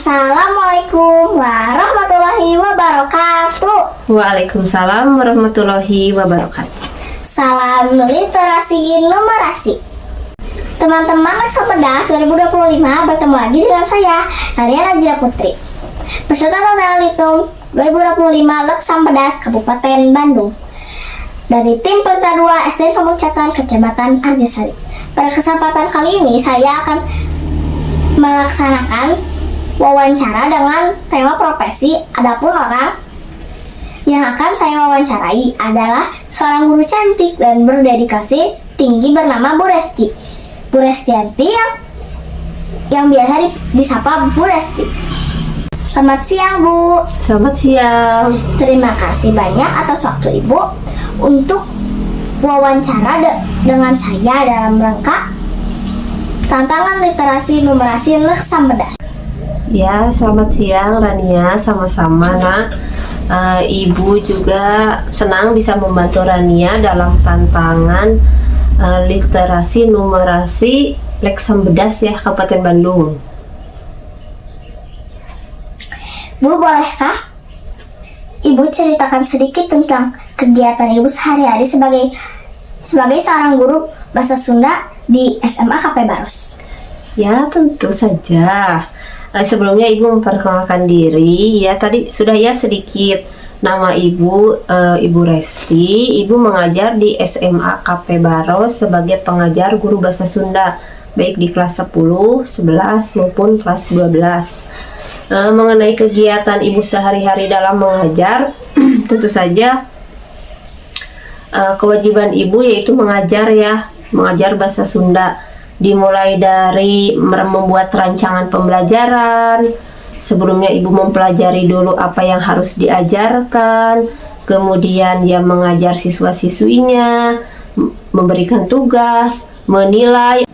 Assalamualaikum warahmatullahi wabarakatuh. Waalaikumsalam warahmatullahi wabarakatuh. Salam literasi numerasi. Teman-teman Leksa Pedas 2025 bertemu lagi dengan saya, Nadia Najila Putri, peserta Total Hitung 2025 Leksa Pedas Kabupaten Bandung, dari tim Pelita 2 SD Pemucatan Kecamatan Arjasari. Pada kesempatan kali ini saya akan melaksanakan wawancara dengan tema profesi. Adapun orang yang akan saya wawancarai adalah seorang guru cantik dan berdedikasi tinggi bernama Bu Resti. Bu Restianti yang biasa disapa Bu Resti. Selamat siang, Bu. Selamat siang. Terima kasih banyak atas waktu Ibu untuk wawancara dengan saya dalam rangka tantangan literasi numerasi Leksa Pedas. Ya, selamat siang Rania, sama-sama nak. Ibu juga senang bisa membantu Rania dalam tantangan literasi numerasi Leksa Pedas ya, Kabupaten Bandung. Bu, bolehkah Ibu ceritakan sedikit tentang kegiatan Ibu sehari-hari sebagai seorang guru bahasa Sunda di SMA KP Baros? Ya, tentu saja. Sebelumnya Ibu memperkenalkan diri. Ya, tadi sudah ya sedikit. Nama Ibu Ibu Resti. Ibu mengajar di SMA KP Baros sebagai pengajar guru bahasa Sunda, baik di kelas 10, 11 maupun kelas 12. Mengenai kegiatan Ibu sehari-hari dalam mengajar, tentu saja kewajiban Ibu yaitu mengajar ya, mengajar bahasa Sunda. Dimulai dari membuat rancangan pembelajaran. Sebelumnya Ibu mempelajari dulu apa yang harus diajarkan, kemudian ya mengajar siswa-siswinya, memberikan tugas, menilai,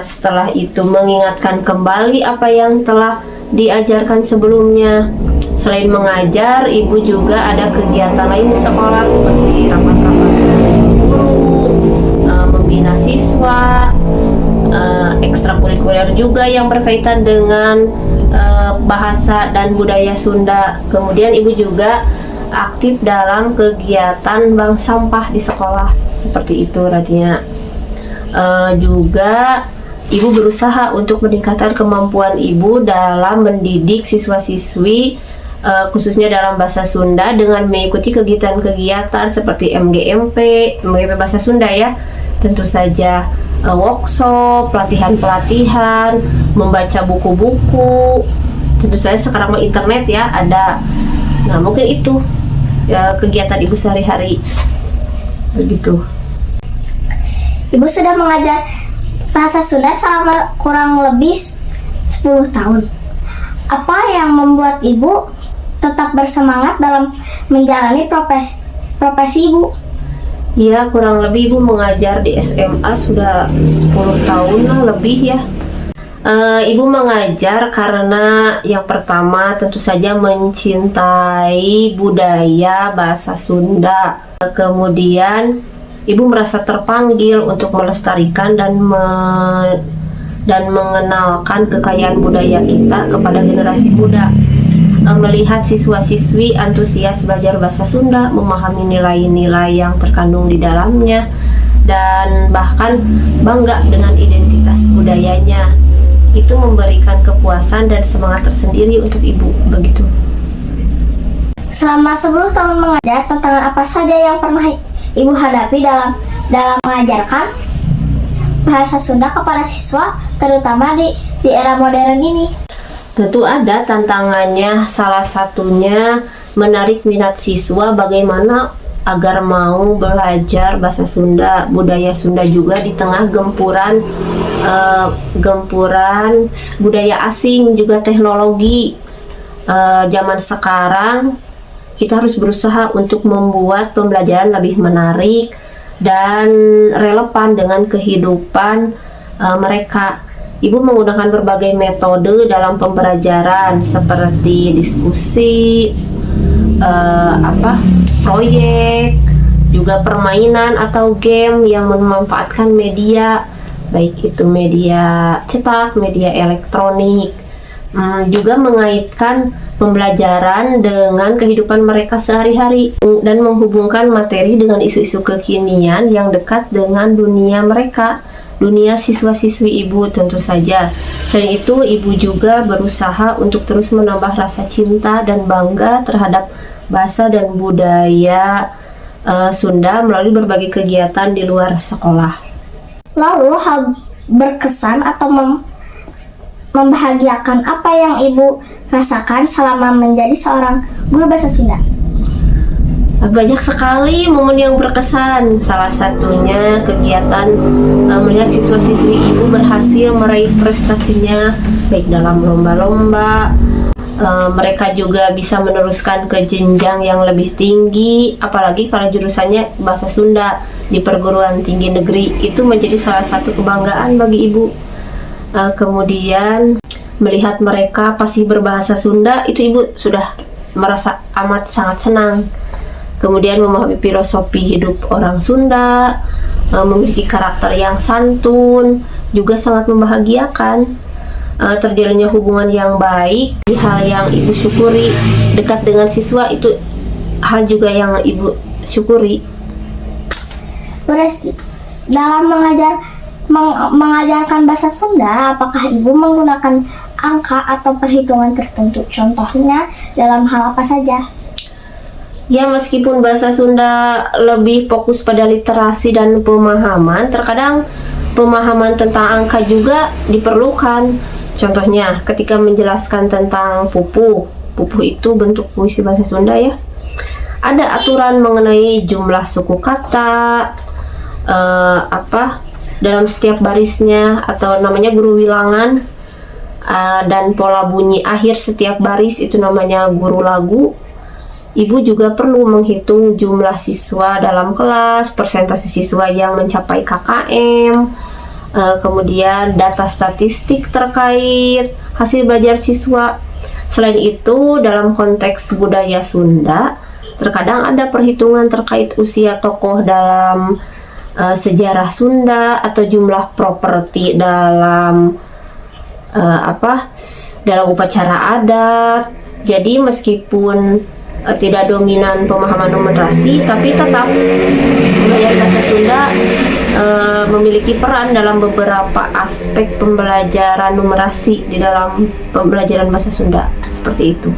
setelah itu mengingatkan kembali apa yang telah diajarkan sebelumnya. Selain mengajar, Ibu juga ada kegiatan lain di sekolah seperti rapat-rapat guru, membina siswa, ekstrakurikuler juga yang berkaitan dengan bahasa dan budaya Sunda. Kemudian Ibu juga aktif dalam kegiatan bank sampah di sekolah, seperti itu Radia. Juga Ibu berusaha untuk meningkatkan kemampuan Ibu dalam mendidik siswa-siswi, khususnya dalam bahasa Sunda, dengan mengikuti kegiatan-kegiatan seperti MGMP bahasa Sunda ya, tentu saja workshop, pelatihan-pelatihan, membaca buku-buku, tentu saja sekarang internet ya ada. Nah, mungkin itu ya kegiatan Ibu sehari-hari begitu. Ibu sudah mengajar bahasa Sunda selama kurang lebih 10 tahun. Apa yang membuat Ibu tetap bersemangat dalam menjalani profesi Ibu? Ya, kurang lebih Ibu mengajar di SMA sudah 10 tahun lah lebih ya. Ibu mengajar karena yang pertama tentu saja mencintai budaya bahasa Sunda. Kemudian Ibu merasa terpanggil untuk melestarikan dan mengenalkan kekayaan budaya kita kepada generasi muda. Melihat siswa-siswi antusias belajar bahasa Sunda, memahami nilai-nilai yang terkandung di dalamnya, dan bahkan bangga dengan identitas budayanya, itu memberikan kepuasan dan semangat tersendiri untuk Ibu, begitu. Selama 10 tahun mengajar, tantangan apa saja yang pernah Ibu hadapi dalam mengajarkan bahasa Sunda kepada siswa, terutama di era modern ini? Tentu ada tantangannya, salah satunya menarik minat siswa bagaimana agar mau belajar bahasa Sunda, budaya Sunda juga di tengah gempuran budaya asing, juga teknologi. Zaman sekarang kita harus berusaha untuk membuat pembelajaran lebih menarik dan relevan dengan kehidupan mereka. Ibu menggunakan berbagai metode dalam pembelajaran seperti diskusi, proyek, juga permainan atau game yang memanfaatkan media, baik itu media cetak, media elektronik. juga mengaitkan pembelajaran dengan kehidupan mereka sehari-hari dan menghubungkan materi dengan isu-isu kekinian yang dekat dengan dunia mereka, dunia siswa-siswi ibu tentu saja. Selain itu, ibu juga berusaha untuk terus menambah rasa cinta dan bangga terhadap bahasa dan budaya Sunda melalui berbagai kegiatan di luar sekolah. Lalu hal berkesan atau membahagiakan apa yang ibu rasakan selama menjadi seorang guru bahasa Sunda? Banyak sekali momen yang berkesan. Salah satunya kegiatan melihat siswa-siswi ibu berhasil meraih prestasinya baik dalam lomba-lomba. Mereka juga bisa meneruskan ke jenjang yang lebih tinggi, apalagi kalau jurusannya bahasa Sunda di perguruan tinggi negeri. Itu menjadi salah satu kebanggaan bagi ibu. Kemudian melihat mereka pasti berbahasa Sunda, itu ibu sudah merasa amat sangat senang. Kemudian memahami filosofi hidup orang Sunda, memiliki karakter yang santun, juga sangat membahagiakan. Terjalinnya hubungan yang baik, hal yang ibu syukuri. Dekat dengan siswa itu hal juga yang ibu syukuri. Bu Resti, dalam mengajarkan bahasa Sunda, apakah ibu menggunakan angka atau perhitungan tertentu? Contohnya dalam hal apa saja? Ya, meskipun bahasa Sunda lebih fokus pada literasi dan pemahaman, terkadang pemahaman tentang angka juga diperlukan. Contohnya, ketika menjelaskan tentang pupuh itu bentuk puisi bahasa Sunda ya. Ada aturan mengenai jumlah suku kata, dalam setiap barisnya, atau namanya guru wilangan, dan pola bunyi akhir setiap baris itu namanya guru lagu. Ibu juga perlu menghitung jumlah siswa dalam kelas, persentase siswa yang mencapai KKM, kemudian data statistik terkait hasil belajar siswa. Selain itu, dalam konteks budaya Sunda, terkadang ada perhitungan terkait usia tokoh dalam sejarah Sunda, atau jumlah properti dalam dalam upacara adat. Jadi meskipun tidak dominan pemahaman numerasi, tapi tetap belajar bahasa Sunda memiliki peran dalam beberapa aspek pembelajaran numerasi di dalam pembelajaran bahasa Sunda. Seperti itu.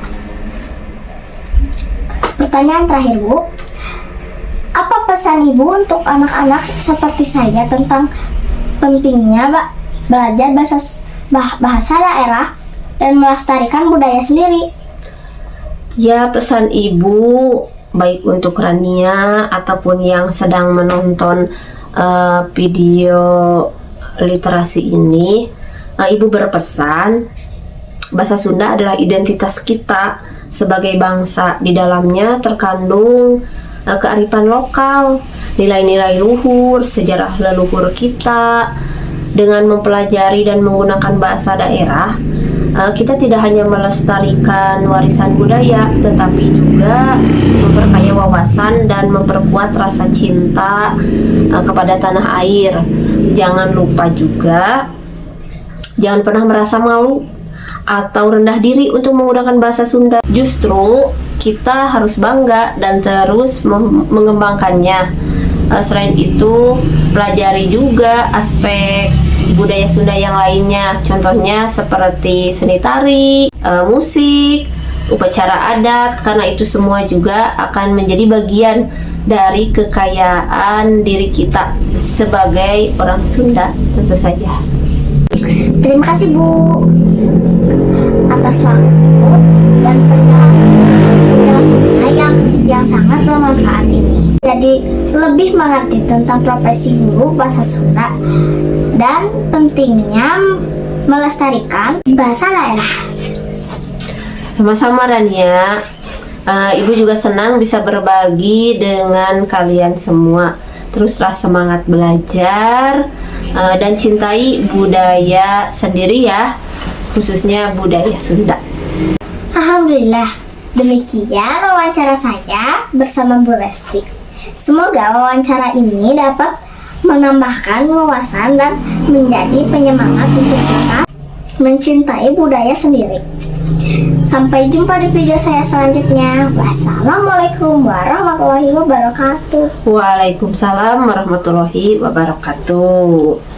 Pertanyaan terakhir, Bu. Apa pesan ibu untuk anak-anak seperti saya tentang pentingnya belajar bahasa daerah dan melestarikan budaya sendiri? Ya, pesan ibu baik untuk Rania ataupun yang sedang menonton video literasi ini, ibu berpesan bahasa Sunda adalah identitas kita sebagai bangsa. Di dalamnya terkandung kearifan lokal, nilai-nilai luhur, sejarah leluhur kita. Dengan mempelajari dan menggunakan bahasa daerah, kita tidak hanya melestarikan warisan budaya, tetapi juga memperkaya wawasan dan memperkuat rasa cinta kepada tanah air. Jangan lupa juga, jangan pernah merasa malu atau rendah diri untuk menggunakan bahasa Sunda. Justru kita harus bangga dan terus mengembangkannya. Selain itu, pelajari juga aspek budaya Sunda yang lainnya. Contohnya seperti seni tari, musik, upacara adat, karena itu semua juga akan menjadi bagian dari kekayaan diri kita sebagai orang Sunda tentu saja. Terima kasih Bu atas waktu dan penjelasannya yang sangat bermanfaat ini. Jadi lebih mengerti tentang profesi guru bahasa Sunda dan pentingnya melestarikan bahasa daerah. Sama-sama Rania. Ibu juga senang bisa berbagi dengan kalian semua. Teruslah semangat belajar dan cintai budaya sendiri ya, khususnya budaya Sunda. Alhamdulillah, demikian wawancara saya bersama Bu Resti. Semoga wawancara ini dapat menambahkan wawasan dan menjadi penyemangat untuk kita mencintai budaya sendiri. Sampai jumpa di video saya selanjutnya. Wassalamualaikum warahmatullahi wabarakatuh. Waalaikumsalam warahmatullahi wabarakatuh.